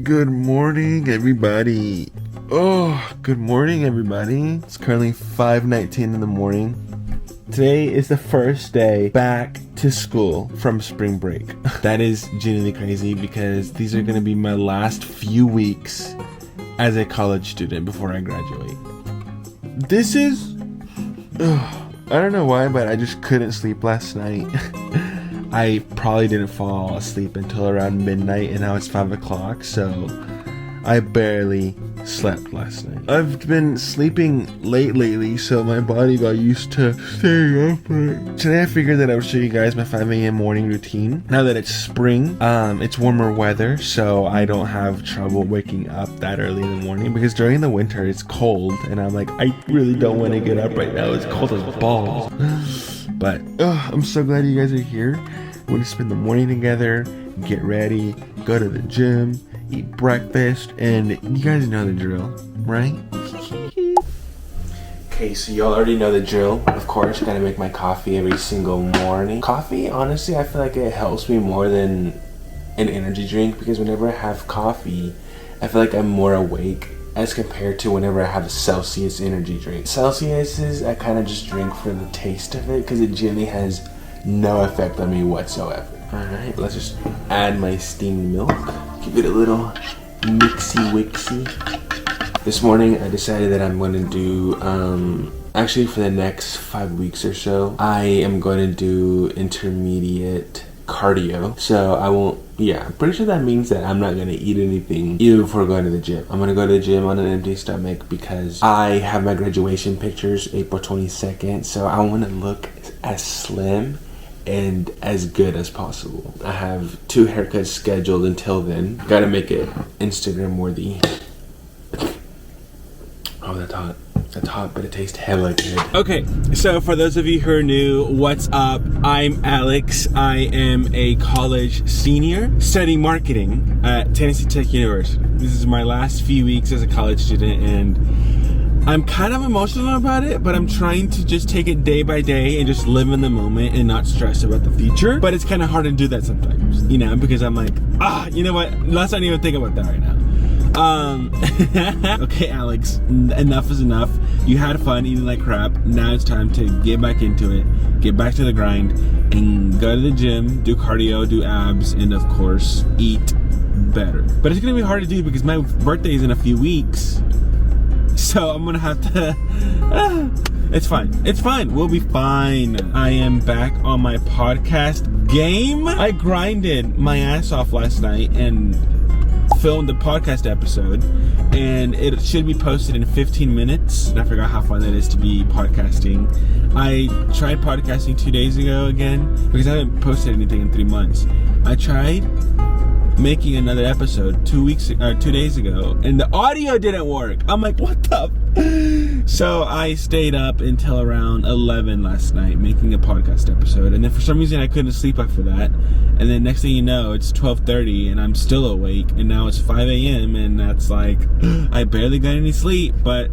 Good morning, everybody. Good morning, everybody. It's currently 5:19 in the morning. Today is the first day back to school from spring break. That is genuinely crazy because these are going to be my last few weeks as a college student before I graduate. This is... I don't know why, but I just couldn't sleep last night. I probably didn't fall asleep until around midnight, and now it's 5 o'clock, so I barely slept last night. I've been sleeping late lately, so my body got used to staying up late. Today I figured that I would show you guys my 5 a.m. morning routine. Now that it's spring, it's warmer weather, so I don't have trouble waking up that early in the morning, because during the winter it's cold, and I'm like, I really don't want to get up right now. It's cold as balls. But I'm so glad you guys are here. We're gonna spend the morning together, get ready, go to the gym, eat breakfast, and you guys know the drill, right? Okay, so y'all already know the drill. Of course, gotta make my coffee every single morning. Coffee, honestly, I feel like it helps me more than an energy drink, because whenever I have coffee, I feel like I'm more awake as compared to whenever I have a Celsius energy drink. Celsius is, I kind of just drink for the taste of it, because it generally has no effect on me whatsoever. Alright, let's just add my steamed milk. Give it a little mixy-wixy. This morning I decided that I'm going to do, actually for the next 5 weeks or so, I am going to do intermediate cardio. So I won't, I'm pretty sure that means that I'm not going to eat anything even before going to the gym. I'm going to go to the gym on an empty stomach because I have my graduation pictures April 22nd, so I want to look as slim and as good as possible. I have 2 haircuts scheduled until then. Gotta make it Instagram worthy. Oh, that's hot. That's hot, but it tastes hella good. Okay, so for those of you who are new, what's up? I'm Alex. I am a college senior studying marketing at Tennessee Tech University. This is my last few weeks as a college student, and I'm kind of emotional about it, but I'm trying to just take it day by day and just live in the moment and not stress about the future. But it's kind of hard to do that sometimes, you know, because I'm like, you know what? Let's not even think about that right now. Okay, Alex, enough is enough. You had fun eating like crap. Now it's time to get back into it, get back to the grind, and go to the gym, do cardio, do abs, and of course, eat better. But it's gonna be hard to do because my birthday is in a few weeks. So I'm gonna have to, it's fine, we'll be fine. I am back on my podcast game. I grinded my ass off last night and filmed the podcast episode, and it should be posted in 15 minutes. And I forgot how fun that is to be podcasting. I tried podcasting 2 days ago again, because I haven't posted anything in 3 months. I tried making another episode 2 days ago, and the audio didn't work. I'm like, what the So I stayed up until around 11 last night making a podcast episode, and then for some reason I couldn't sleep after that, and then next thing you know, it's 12:30 and I'm still awake, and now it's 5 a.m. and that's like, I barely got any sleep, but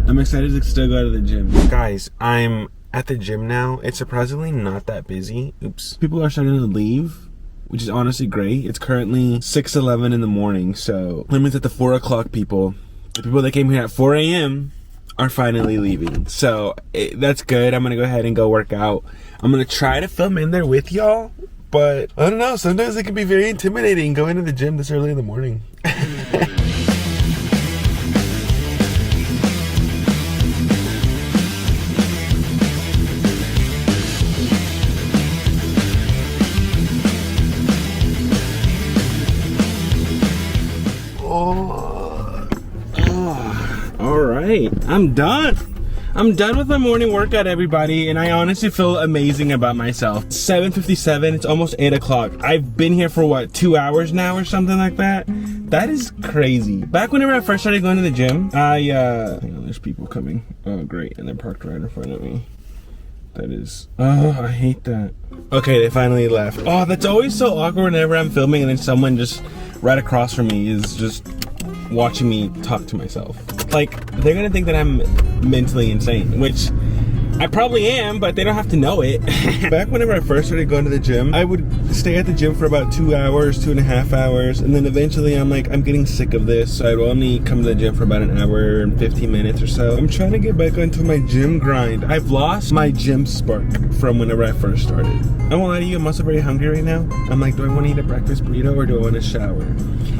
I'm excited to still go to the gym. Guys, I'm at the gym now. It's surprisingly not that busy. Oops. People are starting to leave, which is honestly great. It's currently 6:11 in the morning, so that means that the 4 o'clock people, the people that came here at 4 a.m. are finally leaving. So that's good. I'm gonna go ahead and go work out. I'm gonna try to film in there with y'all, but I don't know, sometimes it can be very intimidating going to the gym this early in the morning. Alright, I'm done with my morning workout, everybody, and I honestly feel amazing about myself. 7:57, it's almost 8 o'clock. I've been here for what, 2 hours now or something like that? That is crazy. Back whenever I first started going to the gym, hang on, there's people coming. Oh great, and they're parked right in front of me. That is, I hate that. Okay, they finally left. Oh, that's always so awkward whenever I'm filming and then someone just right across from me is just watching me talk to myself. Like, they're gonna think that I'm mentally insane, which I probably am, but they don't have to know it. Back whenever I first started going to the gym, I would stay at the gym for about 2 hours, 2.5 hours, and then eventually I'm like, I'm getting sick of this, so I'd only come to the gym for about an hour and 15 minutes or so. I'm trying to get back into my gym grind. I've lost my gym spark from whenever I first started. I won't lie to you, I'm also very hungry right now. I'm like, do I want to eat a breakfast burrito or do I want to shower?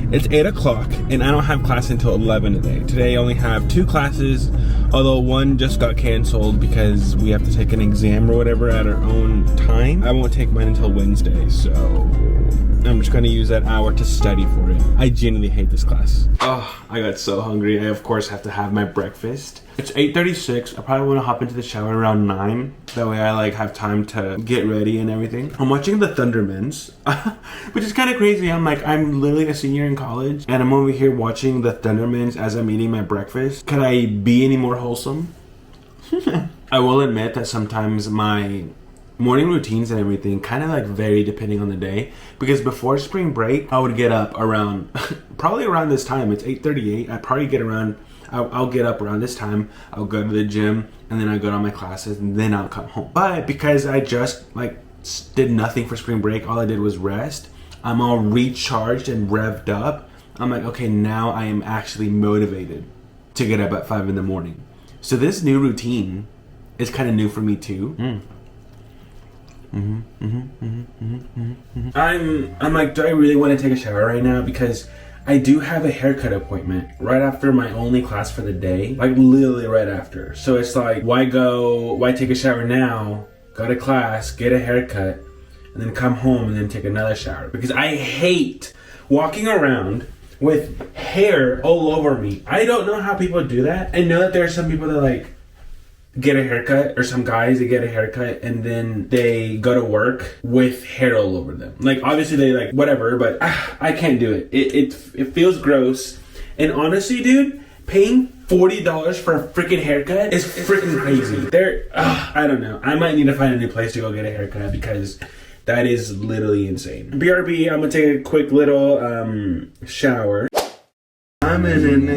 It's 8 o'clock and I don't have class until 11 today. Today I only have 2 classes, although one just got canceled because we have to take an exam or whatever at our own time. I won't take mine until Wednesday, so I'm just gonna use that hour to study for it. I genuinely hate this class. Oh, I got so hungry. I of course have to have my breakfast. It's 8:36. I probably want to hop into the shower around 9. That way I like have time to get ready and everything. I'm watching the Thundermans, which is kind of crazy. I'm literally a senior in college and I'm over here watching the Thundermans as I'm eating my breakfast. Could I be any more wholesome? I will admit that sometimes my morning routines and everything kind of like vary depending on the day, because before spring break I would get up around probably around this time. It's 8:38. I'll get up around this time. I'll go to the gym and then I go to my classes and then I'll come home. But because I just like did nothing for spring break, all I did was rest, I'm all recharged and revved up. I'm like, okay, now I am actually motivated to get up at 5 in the morning. So this new routine is kind of new for me too. I'm like, do I really want to take a shower right now? Because I do have a haircut appointment right after my only class for the day, like literally right after. So it's like, why take a shower now, go to class, get a haircut, and then come home and then take another shower? Because I hate walking around with hair all over me. I don't know how people do that. I know that there are some people that like get a haircut, or some guys that get a haircut and then they go to work with hair all over them. Like obviously they like whatever, but I can't do it. It feels gross. And honestly, dude, paying $40 for a freaking haircut is freaking crazy. I don't know. I might need to find a new place to go get a haircut because that is literally insane. BRB, I'm gonna take a quick little shower. I'm in an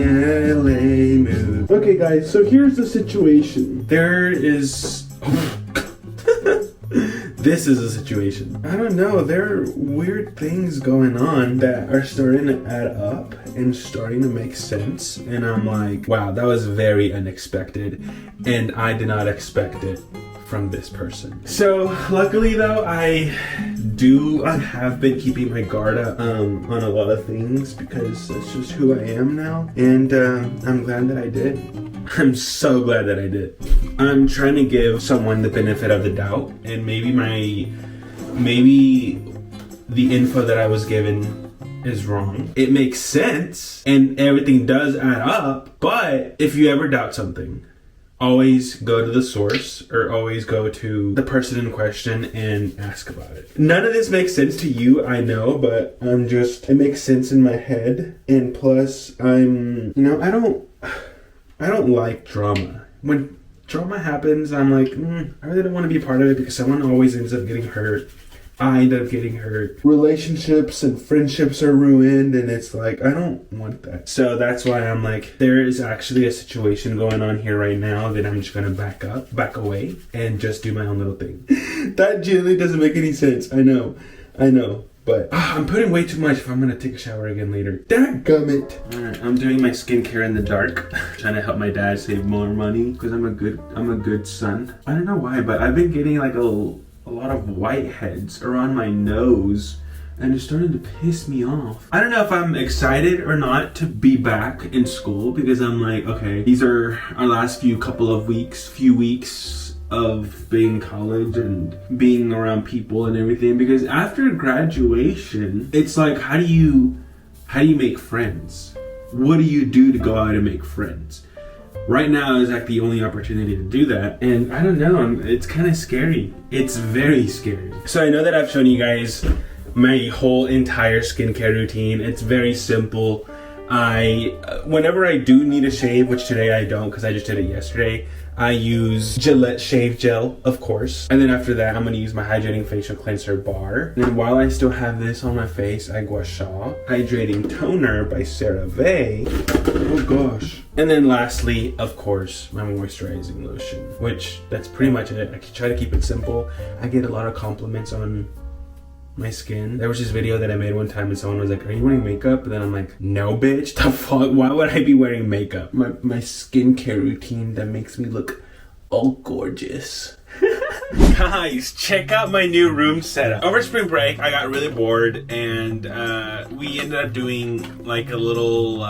LA mood. Okay guys, so here's the situation. This is a situation. I don't know, there are weird things going on that are starting to add up and starting to make sense. And I'm like, wow, that was very unexpected. And I did not expect it from this person. So luckily though, I have been keeping my guard up on a lot of things because that's just who I am now. And I'm glad that I did. I'm so glad that I did. I'm trying to give someone the benefit of the doubt, and maybe the info that I was given is wrong. It makes sense and everything does add up, but if you ever doubt something, always go to the source or always go to the person in question and ask about it. None of this makes sense to you, I know, but it makes sense in my head. And plus I don't like drama. When drama happens, I'm like, I really don't want to be a part of it because someone always ends up getting hurt. I end up getting hurt. Relationships and friendships are ruined, and it's like, I don't want that. So that's why I'm like, there is actually a situation going on here right now that I'm just gonna back away, and just do my own little thing. That genuinely doesn't make any sense. I know. But I'm putting way too much if I'm gonna take a shower again later. Dadgummit. Alright, I'm doing my skincare in the dark. Trying to help my dad save more money because I'm a good son. I don't know why, but I've been getting like a lot of whiteheads around my nose and it's starting to piss me off. I don't know if I'm excited or not to be back in school because I'm like, okay, these are our last few weeks of being in college and being around people and everything, because after graduation it's like, how do you make friends? What do you do to go out and make friends? Right now is like the only opportunity to do that, and I don't know, it's kind of scary. It's very scary. So I know that I've shown you guys my whole entire skincare routine. It's very simple. whenever I do need a shave, which today I don't because I just did it yesterday, I use Gillette shave gel, of course. And then after that, I'm gonna use my hydrating facial cleanser bar. And then while I still have this on my face, I Gua Sha hydrating toner by CeraVe. Oh gosh. And then lastly, of course, my moisturizing lotion, which that's pretty much it. I try to keep it simple. I get a lot of compliments on my skin. There was this video that I made one time and someone was like, are you wearing makeup? And then I'm like, no bitch, the fuck, why would I be wearing makeup? My skincare routine that makes me look all gorgeous. Guys, check out my new room setup. Over spring break, I got really bored and we ended up doing like a little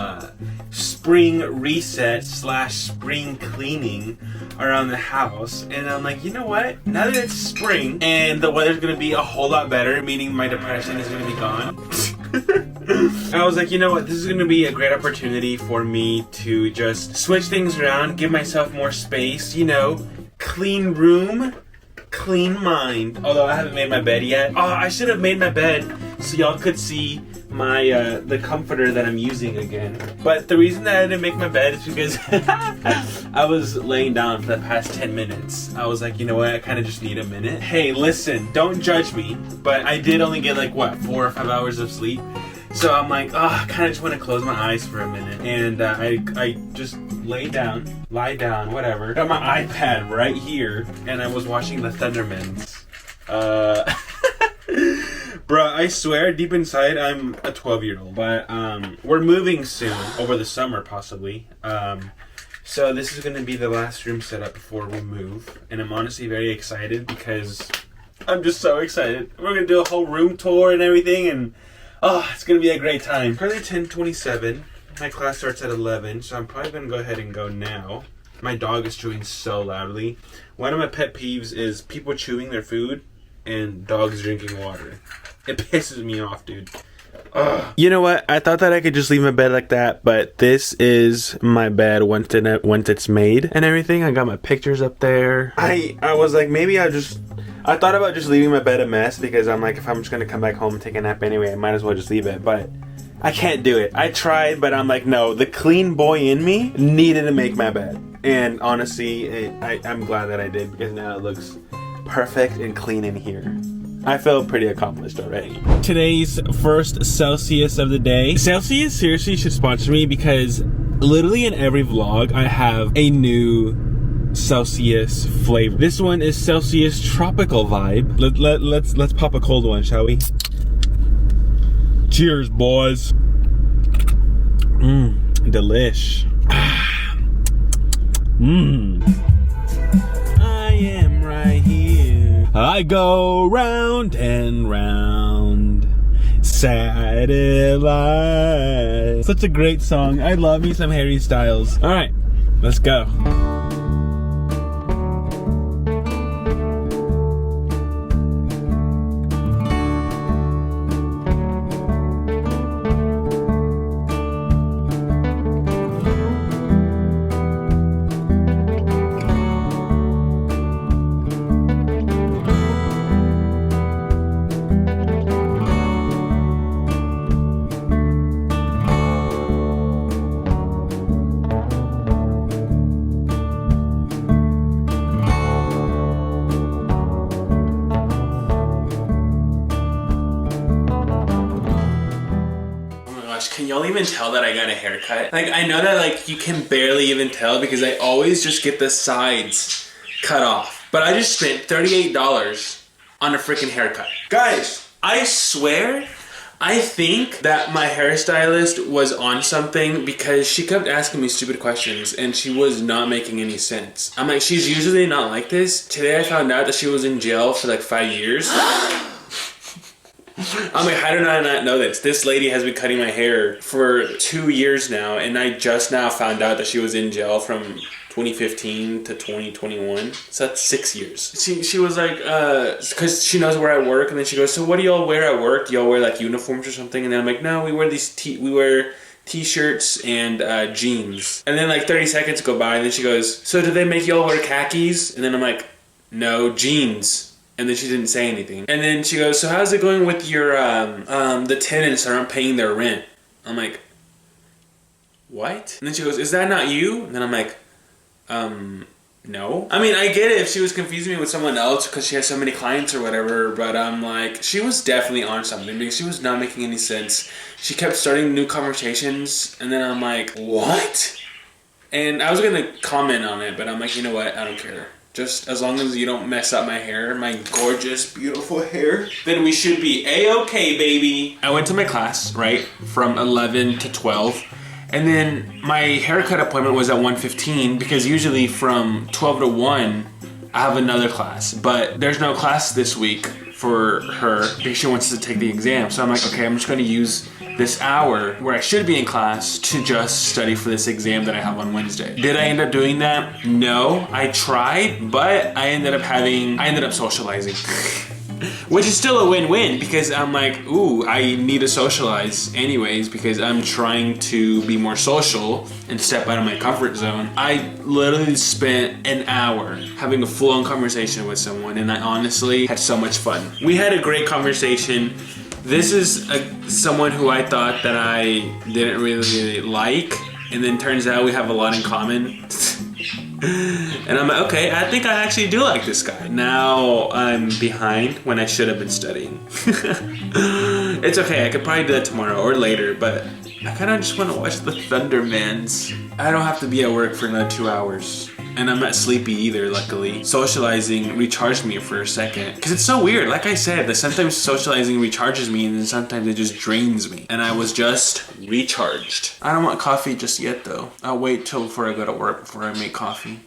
spring reset / spring cleaning around the house. And I'm like, you know what? Now that it's spring and the weather's gonna be a whole lot better, meaning my depression is gonna be gone. I was like, you know what? This is gonna be a great opportunity for me to just switch things around, give myself more space, you know, clean room, clean mind. Although I haven't made my bed yet. Oh, I should have made my bed so y'all could see my the comforter that I'm using again. But the reason that I didn't make my bed is because I was laying down for the past 10 minutes. I was like, you know what? I kind of just need a minute. Hey, listen, don't judge me, but I did only get like what, 4 or 5 hours of sleep. So I'm like, I kind of just want to close my eyes for a minute. And I just lie down, whatever. Got my iPad right here, and I was watching the Thundermans. Bruh, I swear, deep inside, I'm a 12-year-old. But we're moving soon, over the summer possibly. So this is going to be the last room setup before we move. And I'm honestly very excited because I'm just so excited. We're going to do a whole room tour and everything, and it's going to be a great time. Currently 10:27. My class starts at 11, so I'm probably going to go ahead and go now. My dog is chewing so loudly. One of my pet peeves is people chewing their food and dogs drinking water. It pisses me off, dude. Ugh. You know what? I thought that I could just leave my bed like that, but this is my bed once it's made and everything. I got my pictures up there. I was like, maybe I thought about just leaving my bed a mess because I'm like, if I'm just going to come back home and take a nap anyway, I might as well just leave it. But I can't do it. I tried, but I'm like, no. The clean boy in me needed to make my bed. And honestly, I'm glad that I did because now it looks perfect and clean in here. I feel pretty accomplished already. Today's first Celsius of the day. Celsius seriously should sponsor me because literally in every vlog I have a new Celsius flavor. This one is Celsius Tropical Vibe. Let's pop a cold one, shall we? Cheers, boys. Delish. I am right here. I go round and round. Satellite. Such a great song. I love me some Harry Styles. All right, let's go. Can y'all even tell that I got a haircut? Like, I know that like you can barely even tell because I always just get the sides cut off. But I just spent $38 on a freaking haircut. Guys, I swear, I think that my hairstylist was on something because she kept asking me stupid questions and she was not making any sense. I'm like, she's usually not like this. Today I found out that she was in jail for like 5 years. I'm like, how did I not know this? This lady has been cutting my hair for 2 years now, and I just now found out that she was in jail from 2015 to 2021. So that's 6 years. She was like, because she knows where I work, and then she goes, so what do y'all wear at work? Do y'all wear like uniforms or something? And then I'm like, no, we wear t-shirts and jeans. And then like 30 seconds go by, and then she goes, so do they make y'all wear khakis? And then I'm like, no, jeans. And then she didn't say anything. And then she goes, so how's it going with your, the tenants that aren't paying their rent? I'm like, what? And then she goes, is that not you? And then I'm like, no. I mean, I get it if she was confusing me with someone else because she has so many clients or whatever, but I'm like, she was definitely on something because she was not making any sense. She kept starting new conversations, and then I'm like, what? And I was gonna comment on it, but I'm like, you know what? I don't care. Just as long as you don't mess up my hair, my gorgeous, beautiful hair, then we should be A-okay, baby. I went to my class, right, from 11 to 12. And then my haircut appointment was at 1:15 because usually from 12 to 1, I have another class. But there's no class this week for her because she wants to take the exam. So I'm like, okay, I'm just gonna use this hour where I should be in class to just study for this exam that I have on Wednesday. Did I end up doing that? No, I tried, but I ended up socializing. Which is still a win-win because I'm like, ooh, I need to socialize anyways because I'm trying to be more social and step out of my comfort zone. I literally spent an hour having a full-on conversation with someone, and I honestly had so much fun. We had a great conversation. This is someone who I thought that I didn't really like, and then turns out we have a lot in common. And I'm like, okay, I think I actually do like this guy. Now I'm behind when I should have been studying. It's okay, I could probably do that tomorrow or later, but I kind of just want to watch the Thundermans. I don't have to be at work for another 2 hours. And I'm not sleepy either, luckily. Socializing recharged me for a second. Because it's so weird, like I said, that sometimes socializing recharges me and then sometimes it just drains me. And I was just recharged. I don't want coffee just yet though. I'll wait till before I go to work before I make coffee.